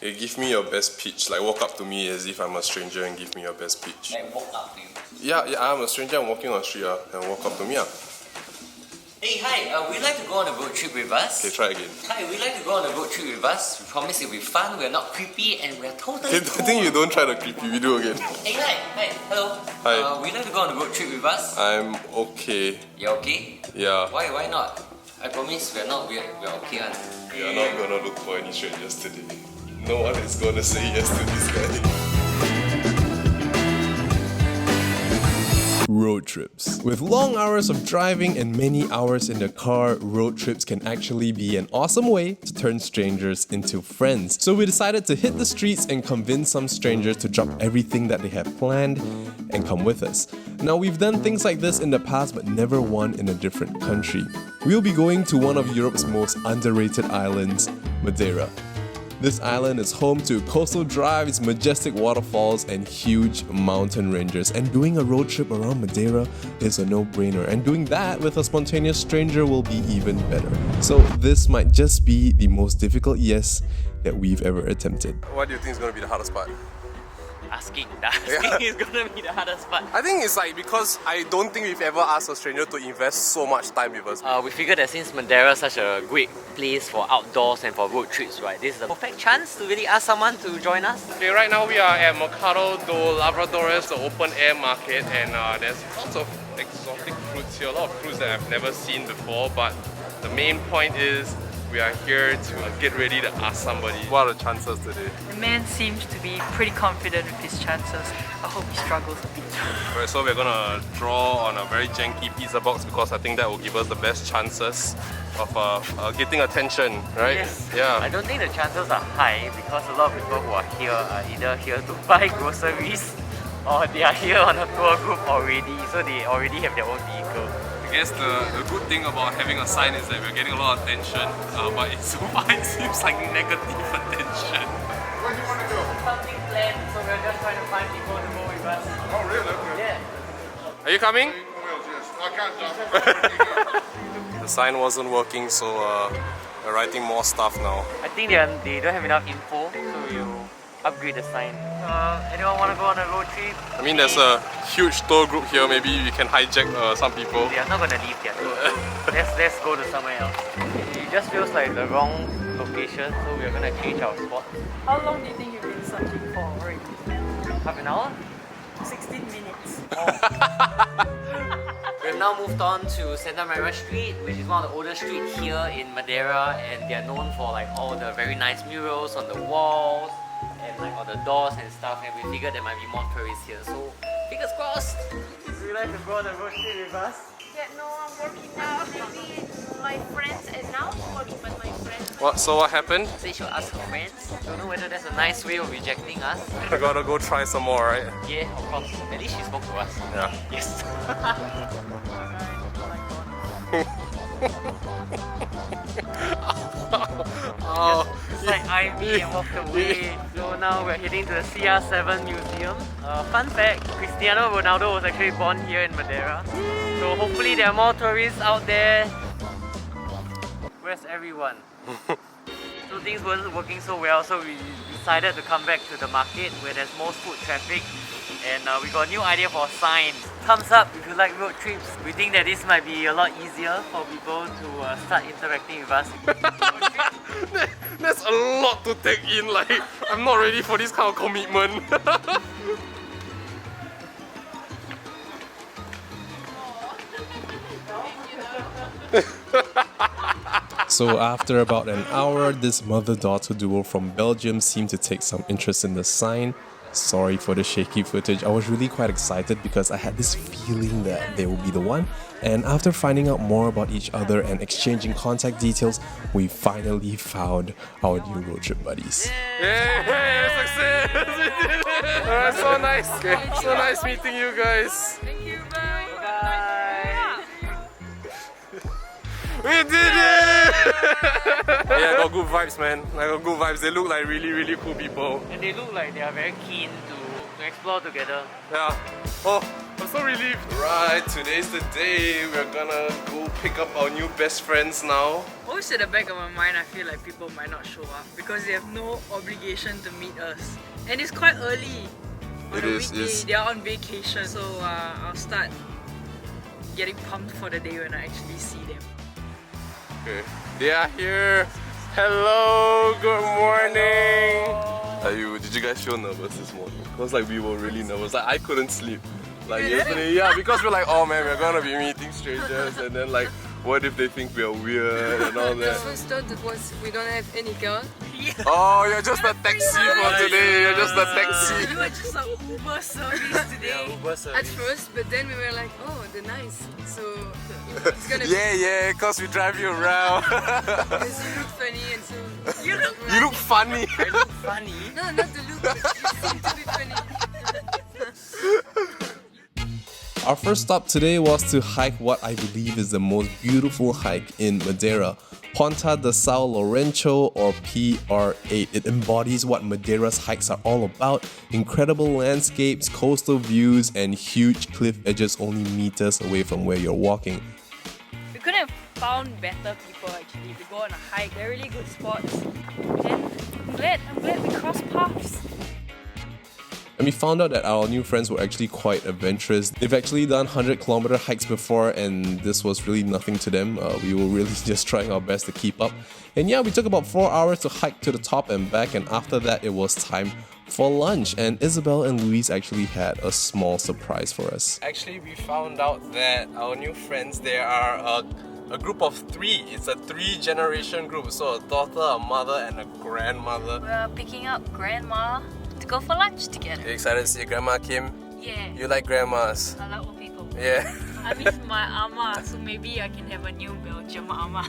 Okay, give me your best pitch. Like walk up to me as if I'm a stranger and give me your best pitch. Like walk up to you. Yeah, I'm a stranger. I'm walking on the street and walk up to me. Hey, hi. Would you like to go on a road trip with us? Okay, try again. Hi, would you like to go on a road trip with us? We promise it'll be fun. We're not creepy and we're totally Okay, I think you don't try the creepy video again. Hey, hi. Hello. Hi. Would you like to go on a road trip with us? I'm okay. You're okay? Yeah. Why not? I promise we're not weird. We're okay one. We are not gonna look for any strangers today. No one is gonna say yes to this guy. Road trips. With long hours of driving and many hours in the car, road trips can actually be an awesome way to turn strangers into friends. So we decided to hit the streets and convince some strangers to drop everything that they have planned and come with us. Now, we've done things like this in the past, but never one in a different country. We'll be going to one of Europe's most underrated islands, Madeira. This island is home to coastal drives, majestic waterfalls, and huge mountain ranges. And doing a road trip around Madeira is a no-brainer. And doing that with a spontaneous stranger will be even better. So this might just be the most difficult yes that we've ever attempted. What do you think is going to be the hardest part? Asking is gonna be the hardest part. I think it's like because I don't think we've ever asked a stranger to invest so much time with us. We figured that since Madeira is such a great place for outdoors and for road trips, right, this is the perfect chance to really ask someone to join us. Okay, right now we are at Mercado Dos Lavradoes, the open air market, and there's lots of exotic fruits here, a lot of fruits that I've never seen before, but the main point is we are here to get ready to ask somebody. What are the chances today? The man seems to be pretty confident with his chances. I hope he struggles a bit. Alright, so we're gonna draw on a very janky pizza box because I think that will give us the best chances of getting attention, right? Yes. Yeah. I don't think the chances are high because a lot of people who are here are either here to buy groceries or they are here on a tour group already, so they already have their own vehicle. I guess the good thing about having a sign is that we're getting a lot of attention, but so far it seems like negative attention. Where do you want to go? Something planned, so we're just trying to find people to go with us. Oh, really? Okay. Yeah. Are you coming? Wheels, yes. I can't jump. The sign wasn't working, so we're writing more stuff now. I think they don't have enough info, so we'll upgrade the sign. Anyone want to go on a road trip? I mean, there's a huge tour group here. Maybe we can hijack some people. They are not going to leave yet. let's go to somewhere else. It just feels like the wrong location, so we're going to change our spot. How long do you think you've been searching for already? Half an hour? 16 minutes. We've now moved on to Santa Maria Street, which is one of the oldest streets here in Madeira, and they are known for like all the very nice murals on the walls and like all the doors and stuff, and we figured there might be more tourists here, so fingers crossed! Would you like to go on the road trip with us? Yeah, no, I'm working now. Maybe my friends, and now I'm working, but my friends. What happened? So you should ask her friends. Don't know whether that's a nice way of rejecting us. I gotta go try some more, right? Yeah, of course. At least she spoke to us. Yeah. Yes. Oh, It's like I walked away. So now we're heading to the CR7 Museum. Fun fact, Cristiano Ronaldo was actually born here in Madeira. So hopefully there are more tourists out there. Where's everyone? So things weren't working so well, so we decided to come back to the market where there's most foot traffic, and we got a new idea for a sign. Thumbs up if you like road trips. We think that this might be a lot easier for people to start interacting with us. That's a lot to take in. Like, I'm not ready for this kind of commitment. So after about an hour, this mother-daughter duo from Belgium seemed to take some interest in the sign. Sorry for the shaky footage. I was really quite excited because I had this feeling that they would be the one. And after finding out more about each other and exchanging contact details, we finally found our new road trip buddies. Yeah, success! We did it! Alright, so nice. Okay, so nice meeting you guys. Thank you, bye. We did it! Yeah, I got good vibes, man. I got good vibes. They look like really cool people. And they look like they are very keen to explore together. Yeah. Oh, I'm so relieved. Right, today's the day. We're gonna go pick up our new best friends now. Always at the back of my mind, I feel like people might not show up because they have no obligation to meet us. And it's quite early. On a weekday, they are on vacation, so I'll start getting pumped for the day when I actually see them. Okay, they are here. Hello, good morning. Did you guys feel nervous this morning? Because like we were really nervous. Like I couldn't sleep. Like yesterday, yeah, because we're like, oh man, we're gonna be meeting strangers, and then like, what if they think we're weird and all that? The first thought was we don't have any car. Oh, you're just a taxi for today. You're just a taxi. We were just an Uber service today. At first, but then we were like, oh, they're nice. So it's gonna yeah, because we drive you around. because you look funny and so You look funny. I look funny. no, not the look. You seem to be funny. Our first stop today was to hike what I believe is the most beautiful hike in Madeira, Ponta De Sao Lorenço or PR8. It embodies what Madeira's hikes are all about: incredible landscapes, coastal views, and huge cliff edges only meters away from where you're walking. We couldn't have found better people actually to go on a hike. They're really good spots. And I'm glad we crossed paths. And we found out that our new friends were actually quite adventurous. They've actually done 100-kilometer hikes before, and this was really nothing to them. We were really just trying our best to keep up. And yeah, we took about 4 hours to hike to the top and back, and after that it was time for lunch. And Isabel and Louise actually had a small surprise for us. Actually, we found out that our new friends, they are a group of 3. It's a 3-generation group, so a daughter, a mother, and a grandmother. We're picking up Grandma to go for lunch together. You excited to see Grandma Kim? Yeah. You like grandmas? I like old people. Yeah. I miss my ama, so maybe I can have a new Belgium ama.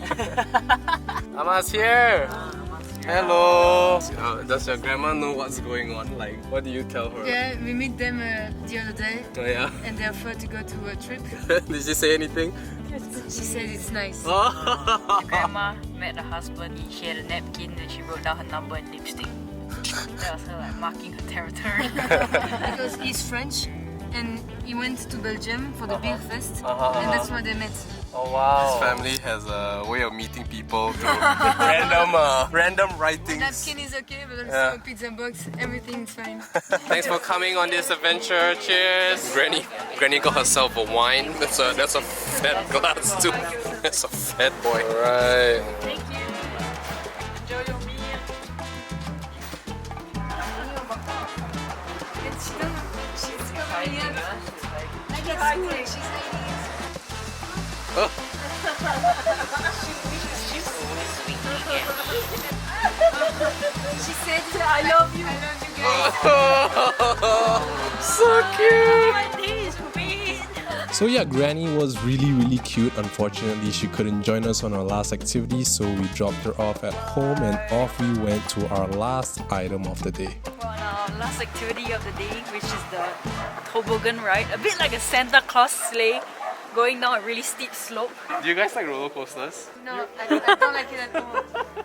Ama's here! Ama's here. Hello! Does your grandma know what's going on? Like, what do you tell her? Yeah, we met them the other day, Oh yeah? and they offered to go to a trip. Did she say anything? She said it's nice. Grandma met her husband, she had a napkin and she wrote down her number in lipstick. That was her like marking her territory. Because he's French, and he went to Belgium for the beer fest, and that's where they met. Oh wow! This family has a way of meeting people through random writings. Napkin is okay, but also a pizza box, everything's fine. Thanks for coming on this adventure. Cheers! Granny got herself a wine. That's a fat glass too. That's a fat boy. Alright. Thank you. Enjoy your meal. She's coming in. Like at school, she's hiding. Oh. She said, I love you. I love you guys. So cute! My day is ruined. So yeah, Granny was really cute. Unfortunately, she couldn't join us on our last activity, so we dropped her off at home and off we went to our last item of the day. We're on our last activity of the day, which is the Toboggan ride. A bit like a Santa Claus sleigh, going down a really steep slope. Do you guys like roller coasters? No, I don't like it at all.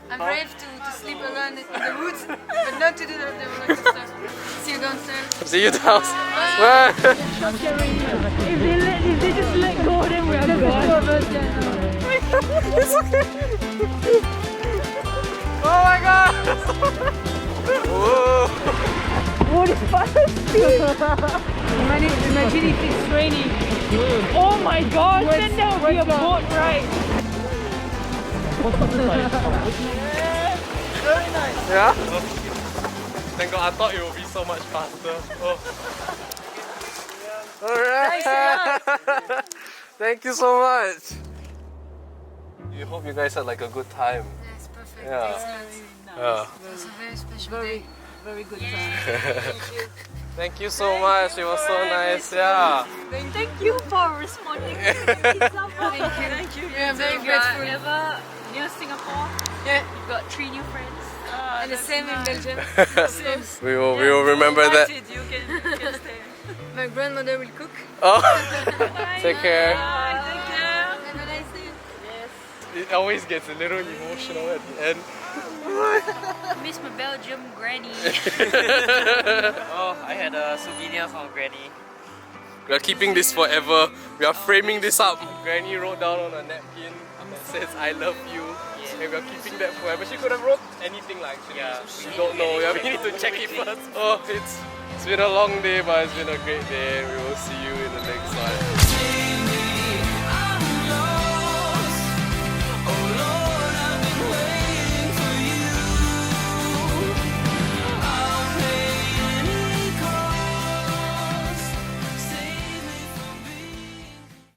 I'm brave to sleep alone in the woods, but not to do the roller coaster. See you downstairs. See you downstairs. If they just let go, then we are gone. It's okay. Oh my god! Whoa! What is fast? Imagine if it's raining. Oh my god, then there will be a boat ride. Very nice. Yeah? Thank god, I thought it would be so much faster. Oh. Alright! Thank you so much! We hope you guys had like a good time. That's perfect. Yeah. Excellent. It's a very special day. Very good time. Thank you so much, it was so nice, yeah. Thank you for responding. Thank you. Yeah, very If you're grateful. ever near Singapore, Yeah, you've got 3 new friends. and the same in Belgium. We will remember that. You can stay. My grandmother will cook. Oh, take care. Bye, take care. Have a nice day. It always gets a little emotional at the end. Miss my Belgium granny. Oh, I had a souvenir from Granny. We are keeping this forever. We are framing this up. Granny wrote down on a napkin that says I love you. And we are keeping that forever. She could have wrote anything like actually. Yeah. We don't know. We need to check it first. Oh, it's been a long day, but it's been a great day. We will see you in the next one.